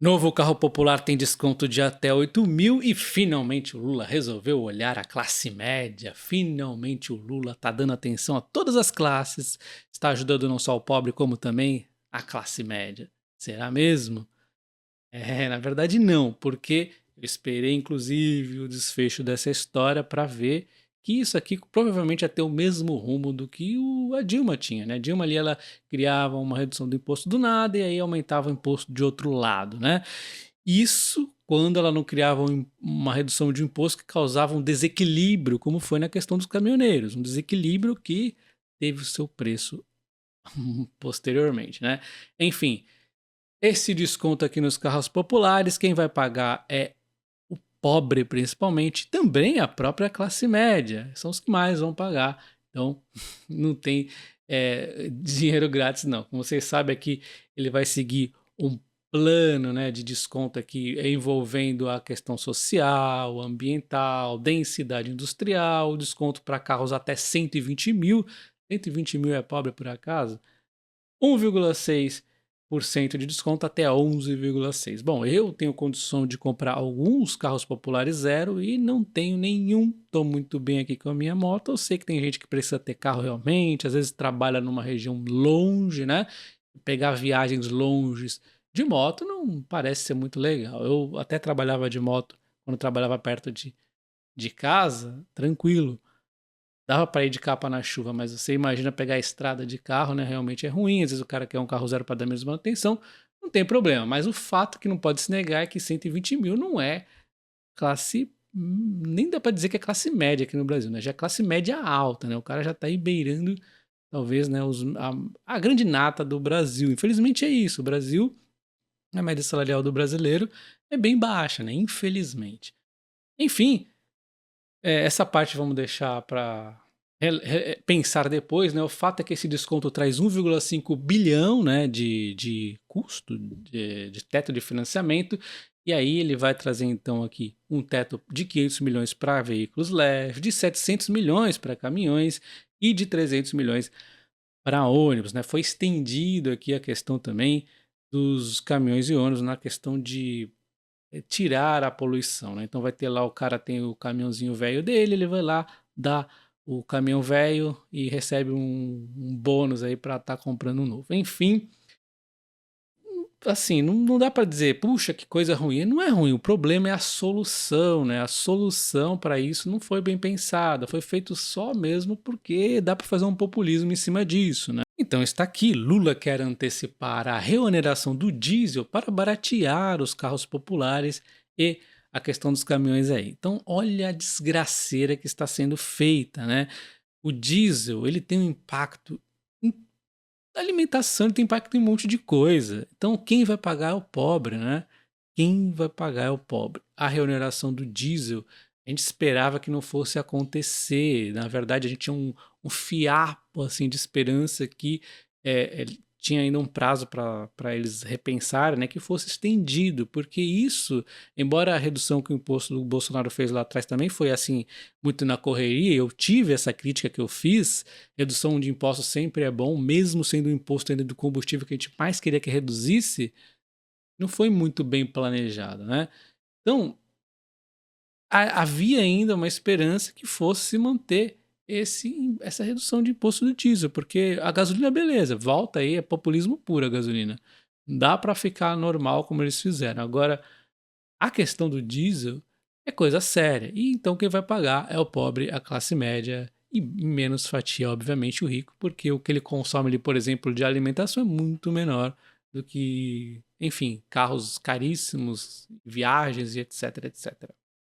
Novo carro popular tem desconto de até 8 mil e finalmente o Lula resolveu olhar a classe média. Finalmente o Lula está dando atenção a todas as classes, está ajudando não só o pobre como também a classe média. Será mesmo? Na verdade não, porque eu esperei inclusive o desfecho dessa história para ver que isso aqui provavelmente ia ter o mesmo rumo do que a Dilma tinha, né? A Dilma ali ela criava uma redução do imposto do nada e aí aumentava o imposto de outro lado, né? Isso quando ela não criava uma redução de imposto que causava um desequilíbrio, como foi na questão dos caminhoneiros, um desequilíbrio que teve o seu preço posteriormente, né? Enfim, esse desconto aqui nos carros populares, quem vai pagar é o pobre principalmente, também a própria classe média, são os que mais vão pagar. Então, não tem dinheiro grátis não. Como vocês sabem aqui, ele vai seguir um plano, né, de desconto aqui envolvendo a questão social, ambiental, densidade industrial, desconto para carros até 120 mil. 120 mil é pobre por acaso? 1,6% de desconto até 11,6%. Bom, eu tenho condição de comprar alguns carros populares zero e não tenho nenhum. Estou muito bem aqui com a minha moto. Eu sei que tem gente que precisa ter carro realmente, às vezes trabalha numa região longe, né? Pegar viagens longes de moto não parece ser muito legal. Eu até trabalhava de moto quando trabalhava perto de casa, tranquilo. Dava para ir de capa na chuva, mas você imagina pegar a estrada de carro, né? Realmente é ruim. Às vezes o cara quer um carro zero para dar mesma manutenção, não tem problema. Mas o fato que não pode se negar é que 120 mil não é classe. Nem dá para dizer que é classe média aqui no Brasil, né? Já é classe média alta, né? O cara já está aí beirando, talvez, né? A grande nata do Brasil. Infelizmente é isso. O Brasil, a média salarial do brasileiro é bem baixa, né? Infelizmente. Enfim, essa parte vamos deixar para pensar depois, né? O fato é que esse desconto traz 1,5 bilhão, né, de custo, de teto de financiamento, e aí ele vai trazer então aqui um teto de 500 milhões para veículos leves, de 700 milhões para caminhões e de 300 milhões para ônibus, né? Foi estendido aqui a questão também dos caminhões e ônibus na questão de tirar a poluição, né? Então vai ter lá, o cara tem o caminhãozinho velho dele, ele vai lá, dá o caminhão velho e recebe um bônus aí para estar comprando um novo. Enfim, assim, não dá para dizer, puxa, que coisa ruim. Não é ruim, o problema é a solução, né? A solução para isso não foi bem pensada, foi feito só mesmo porque dá para fazer um populismo em cima disso, né? Então está aqui, Lula quer antecipar a reoneração do diesel para baratear os carros populares e a questão dos caminhões aí. Então olha a desgraceira que está sendo feita, né? O diesel, ele tem um impacto na alimentação, ele tem impacto em um monte de coisa. Então quem vai pagar é o pobre, né? Quem vai pagar é o pobre. A reoneração do diesel, a gente esperava que não fosse acontecer. Na verdade, a gente tinha um fiapo assim, de esperança que tinha ainda um prazo para eles repensarem, né, que fosse estendido, porque isso, embora a redução que o imposto do Bolsonaro fez lá atrás também foi assim, muito na correria, eu tive essa crítica que eu fiz, redução de impostos sempre é bom, mesmo sendo o imposto ainda do combustível que a gente mais queria que reduzisse, não foi muito bem planejado, né? Então, havia ainda uma esperança que fosse se manter essa redução de imposto do diesel, porque a gasolina, beleza, volta aí, é populismo puro a gasolina. Dá para ficar normal como eles fizeram. Agora, a questão do diesel é coisa séria. E então quem vai pagar é o pobre, a classe média e em menos fatia, obviamente, o rico, porque o que ele consome ali, por exemplo, de alimentação é muito menor do que, enfim, carros caríssimos, viagens e etc, etc.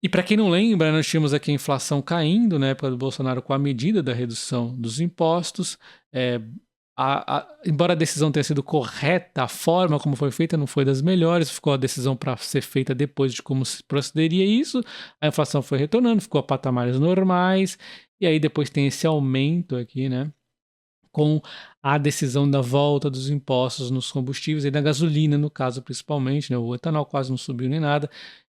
E para quem não lembra, nós tínhamos aqui a inflação caindo na época do Bolsonaro com a medida da redução dos impostos. É, embora a decisão tenha sido correta, a forma como foi feita não foi das melhores, ficou a decisão para ser feita depois de como se procederia isso. A inflação foi retornando, ficou a patamares normais, e aí depois tem esse aumento aqui, né? Com a decisão da volta dos impostos nos combustíveis e na gasolina, no caso, principalmente, né? O etanol quase não subiu nem nada.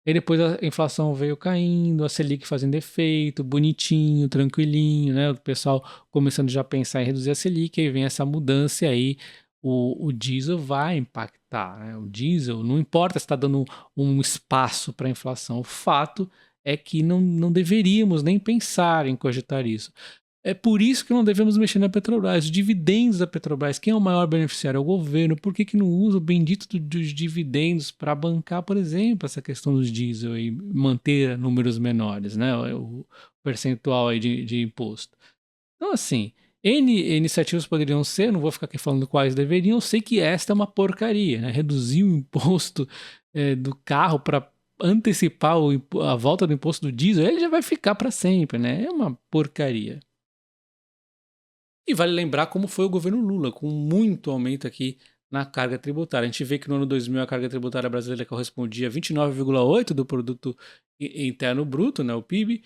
E depois a inflação veio caindo, a Selic fazendo efeito, bonitinho, tranquilinho, né? O pessoal começando já a pensar em reduzir a Selic, aí vem essa mudança aí, o diesel vai impactar, né? O diesel, não importa se está dando um espaço para a inflação, o fato é que não deveríamos nem pensar em cogitar isso. É por isso que não devemos mexer na Petrobras. Os dividendos da Petrobras, quem é o maior beneficiário? É o governo. Por que não usa o bendito dos dividendos para bancar, por exemplo, essa questão dos diesel e manter números menores, né? O percentual aí de imposto. Então, assim, N iniciativas poderiam ser, não vou ficar aqui falando quais deveriam, eu sei que esta é uma porcaria, né? Reduzir o imposto do carro para antecipar a volta do imposto do diesel, ele já vai ficar para sempre, né? É uma porcaria. E vale lembrar como foi o governo Lula, com muito aumento aqui na carga tributária. A gente vê que no ano 2000 a carga tributária brasileira correspondia a 29,8% do produto interno bruto, né, o PIB,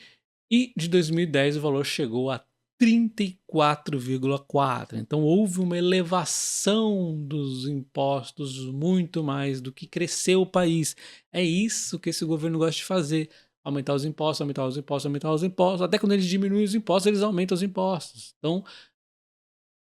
e de 2010 o valor chegou a 34,4%. Então houve uma elevação dos impostos muito mais do que cresceu o país. É isso que esse governo gosta de fazer. Aumentar os impostos, aumentar os impostos, aumentar os impostos. Até quando eles diminuem os impostos, eles aumentam os impostos. Então,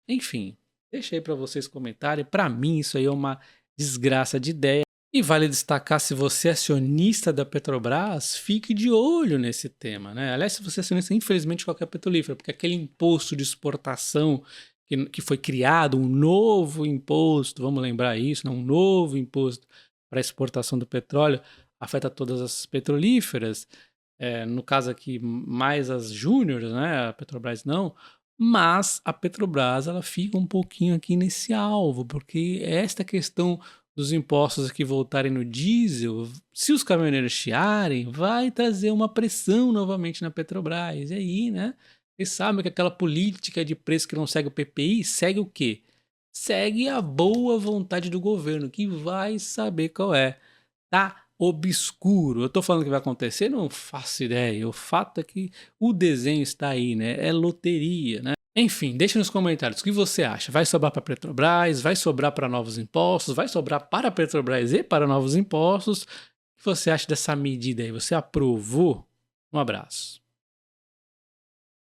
enfim, deixei para vocês comentarem. Para mim, isso aí é uma desgraça de ideia. E vale destacar, se você é acionista da Petrobras, fique de olho nesse tema, né? Aliás, se você é acionista, infelizmente, de qualquer petrolífera, porque aquele imposto de exportação que foi criado, um novo imposto, vamos lembrar isso, né? Um novo imposto para a exportação do petróleo, afeta todas as petrolíferas, no caso aqui, mais as júniores, né? A Petrobras não, mas a Petrobras ela fica um pouquinho aqui nesse alvo, porque esta questão dos impostos que voltarem no diesel, se os caminhoneiros chiarem, vai trazer uma pressão novamente na Petrobras. E aí, né? Vocês sabem que aquela política de preço que não segue o PPI, segue o quê? Segue a boa vontade do governo, que vai saber qual é. Tá obscuro. Eu tô falando que vai acontecer? Não faço ideia. O fato é que o desenho está aí, né? É loteria, né? Enfim, deixe nos comentários o que você acha. Vai sobrar para a Petrobras? Vai sobrar para novos impostos? Vai sobrar para a Petrobras e para novos impostos? O que você acha dessa medida aí? Você aprovou? Um abraço.